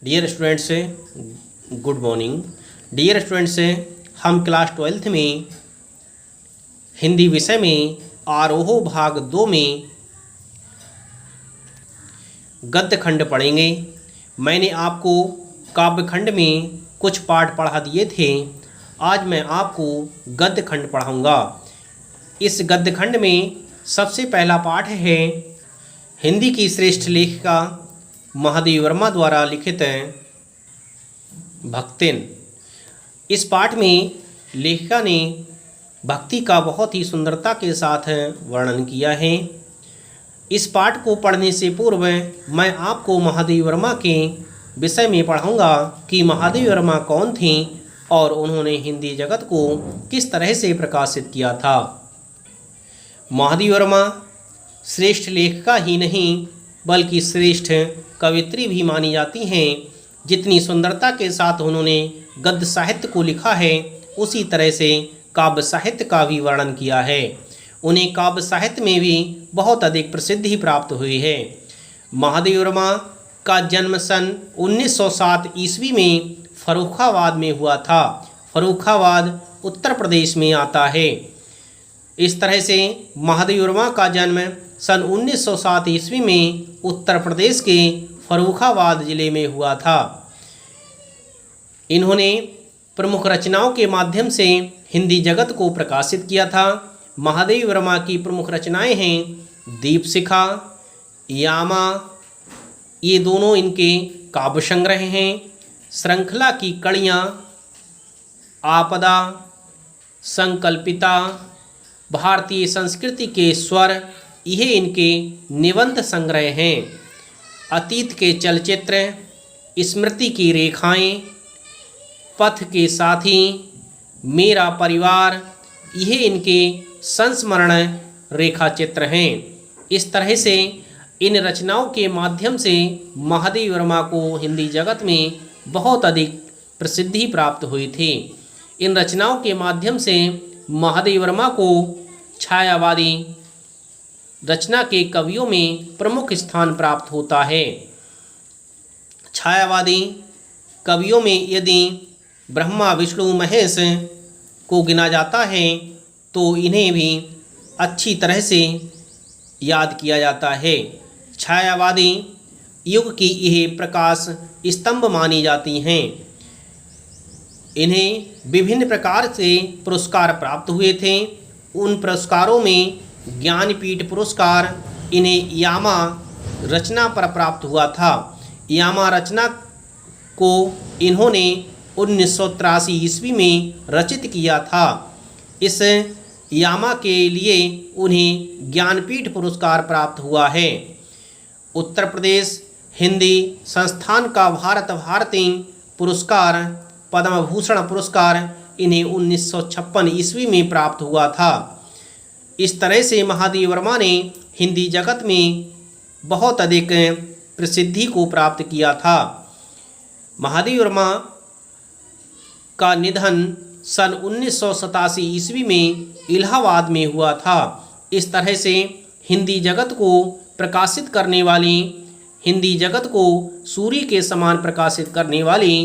Dear students, good morning. Dear students, हम class 12th में हिंदी विषय में आरोह भाग 2 में गद्य खंड पढ़ेंगे। मैंने आपको काव्य खंड में कुछ पाठ पढ़ा दिए थे। आज मैं आपको गद्य खंड पढ़ाऊँगा। इस गद्य खंड में सबसे पहला पाठ है हिंदी की श्रेष्ठ लेखिका महादेवी वर्मा द्वारा लिखित भक्तिन। इस पाठ में लेखिका ने भक्ति का बहुत ही सुंदरता के साथ वर्णन किया है। इस पाठ को पढ़ने से पूर्व मैं आपको महादेवी वर्मा के विषय में पढ़ाऊंगा कि महादेवी वर्मा कौन थीं और उन्होंने हिंदी जगत को किस तरह से प्रकाशित किया था। महादेवी वर्मा श्रेष्ठ लेखिका ही नहीं बल्कि श्रेष्ठ कवित्री भी मानी जाती हैं। जितनी सुंदरता के साथ उन्होंने गद्य साहित्य को लिखा है, उसी तरह से काव्य साहित्य का भी वर्णन किया है। उन्हें काव्य साहित्य में भी बहुत अधिक प्रसिद्धि प्राप्त हुई है। महादेवी वर्मा का जन्म सन 1907 ईस्वी में फर्रुखाबाद में हुआ था। फर्रुखाबाद उत्तर प्रदेश में आता है। इस तरह से महादेवी वर्मा का जन्म सन 1907 ईस्वी में उत्तर प्रदेश के फर्रुखाबाद जिले में हुआ था। इन्होंने प्रमुख रचनाओं के माध्यम से हिंदी जगत को प्रकाशित किया था। महादेवी वर्मा की प्रमुख रचनाएं हैं दीपशिखा, यामा, ये दोनों इनके काव्य संग्रह हैं। श्रृंखला की कड़ियाँ, आपदा, संकल्पिता, भारतीय संस्कृति के स्वर, यह इनके निबंध संग्रह हैं। अतीत के चलचित्र, स्मृति की रेखाएं, पथ के साथी, मेरा परिवार, यह इनके संस्मरण रेखा चित्र हैं। इस तरह से इन रचनाओं के माध्यम से महादेवी वर्मा को हिंदी जगत में बहुत अधिक प्रसिद्धि प्राप्त हुई थी। इन रचनाओं के माध्यम से महादेवी वर्मा को छायावादी रचना के कवियों में प्रमुख स्थान प्राप्त होता है। छायावादी कवियों में यदि ब्रह्मा, विष्णु, महेश को गिना जाता है तो इन्हें भी अच्छी तरह से याद किया जाता है। छायावादी युग की यह प्रकाश स्तंभ मानी जाती हैं। इन्हें विभिन्न प्रकार से पुरस्कार प्राप्त हुए थे। उन पुरस्कारों में ज्ञानपीठ पुरस्कार इन्हें यामा रचना पर प्राप्त हुआ था। यामा रचना को इन्होंने 1983 ईस्वी में रचित किया था। इस यामा के लिए उन्हें ज्ञानपीठ पुरस्कार प्राप्त हुआ है। उत्तर प्रदेश हिंदी संस्थान का भारत भारती पुरस्कार, पद्म भूषण पुरस्कार इन्हें 1956 ईस्वी में प्राप्त हुआ था। इस तरह से महादेवी वर्मा ने हिंदी जगत में बहुत अधिक प्रसिद्धि को प्राप्त किया था। महादेवी वर्मा का निधन सन 1987 ईस्वी में इलाहाबाद में हुआ था। इस तरह से हिंदी जगत को प्रकाशित करने वाली, हिंदी जगत को सूर्य के समान प्रकाशित करने वाली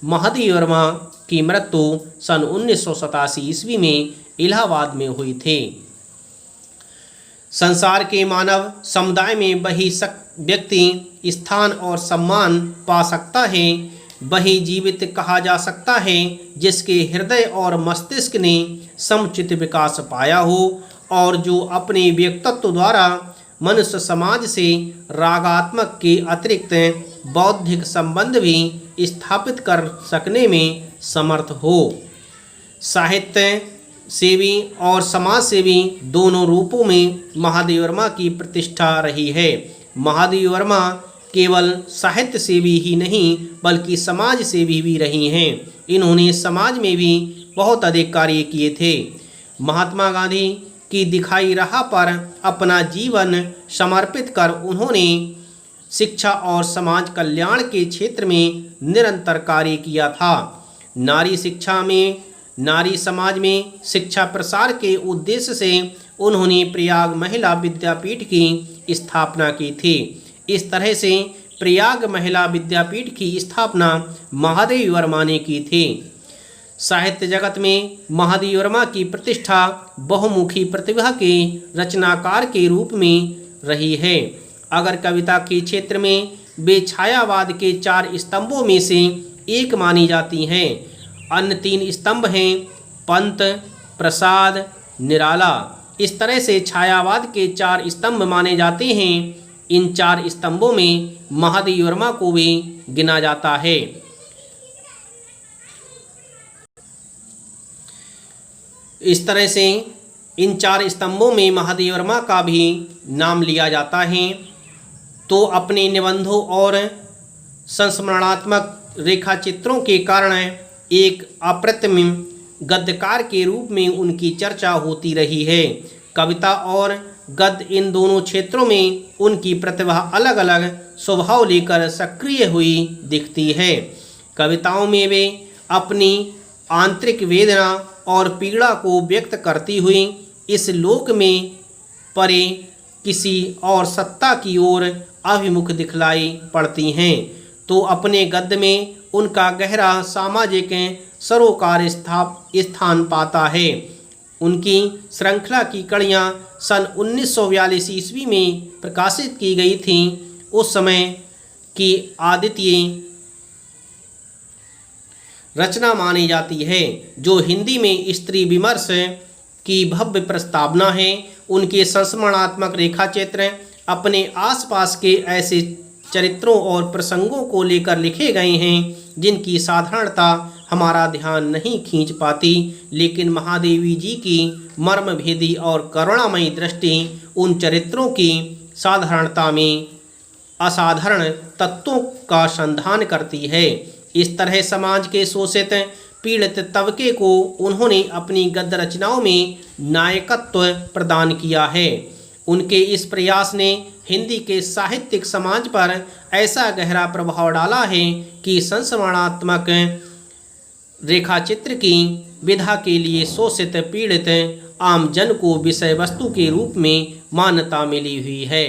महादेवी वर्मा की मृत्यु सन 1987 ईस्वी में इलाहाबाद में हुई थी। संसार के मानव समुदाय में वही व्यक्ति स्थान और सम्मान पा सकता है, वही जीवित कहा जा सकता है जिसके हृदय और मस्तिष्क ने समुचित विकास पाया हो और जो अपने व्यक्तित्व द्वारा मनुष्य समाज से रागात्मक के अतिरिक्त बौद्धिक संबंध भी स्थापित कर सकने में समर्थ हो। साहित्य सेवी और समाज सेवी दोनों रूपों में महादेवी वर्मा की प्रतिष्ठा रही है। महादेवी वर्मा केवल साहित्य सेवी ही नहीं बल्कि समाज सेवी भी रही हैं। इन्होंने समाज में भी बहुत अधिक कार्य किए थे। महात्मा गांधी की दिखाई राह पर अपना जीवन समर्पित कर उन्होंने शिक्षा और समाज कल्याण के क्षेत्र में निरंतर कार्य किया था। नारी शिक्षा में, नारी समाज में शिक्षा प्रसार के उद्देश्य से उन्होंने प्रयाग महिला विद्यापीठ की स्थापना की थी। इस तरह से प्रयाग महिला विद्यापीठ की स्थापना महादेवी वर्मा ने की थी। साहित्य जगत में महादेवी वर्मा की प्रतिष्ठा बहुमुखी प्रतिभा के रचनाकार के रूप में रही है। अगर कविता के क्षेत्र में वे छायावाद के 4 स्तंभों में से एक मानी जाती हैं। अन्य 3 स्तंभ हैं पंत, प्रसाद, निराला। इस तरह से छायावाद के 4 स्तंभ माने जाते हैं। इन 4 स्तंभों में महादेवी वर्मा को भी गिना जाता है। इस तरह से इन 4 स्तंभों में महादेवी वर्मा का भी नाम लिया जाता है। तो अपने निबंधों और संस्मरणात्मक रेखा चित्रों के कारण एक अप्रतिम गद्यकार के रूप में उनकी चर्चा होती रही है। कविता और गद्य इन दोनों क्षेत्रों में उनकी प्रतिभा अलग अलग स्वभाव लेकर सक्रिय हुई दिखती है। कविताओं में वे अपनी आंतरिक वेदना और पीड़ा को व्यक्त करती हुई इस लोक में परे किसी और सत्ता की ओर अभिमुख दिखलाई पड़ती हैं। तो अपने गद्य में उनका गहरा सामाजिक सरोकार स्थान पाता है। उनकी श्रृंखला की कड़ियाँ सन 1942 ईस्वी में प्रकाशित की गई थीं। उस समय की अद्वितीय रचना मानी जाती है, जो हिंदी में स्त्री विमर्श की भव्य प्रस्तावना है। उनके संस्मरणात्मक रेखाचित्र अपने आसपास के ऐसे चरित्रों और प्रसंगों को लेकर लिखे गए हैं जिनकी साधारणता हमारा ध्यान नहीं खींच पाती, लेकिन महादेवी जी की मर्मभेदी और करुणामयी दृष्टि उन चरित्रों की साधारणता में असाधारण तत्वों का संधान करती है। इस तरह समाज के शोषित पीड़ित तबके को उन्होंने अपनी गद्य रचनाओं में नायकत्व प्रदान किया है। उनके इस प्रयास ने हिंदी के साहित्यिक समाज पर ऐसा गहरा प्रभाव डाला है कि संस्मरणात्मक रेखाचित्र की विधा के लिए शोषित पीड़ित आम जन को विषय वस्तु के रूप में मान्यता मिली हुई है।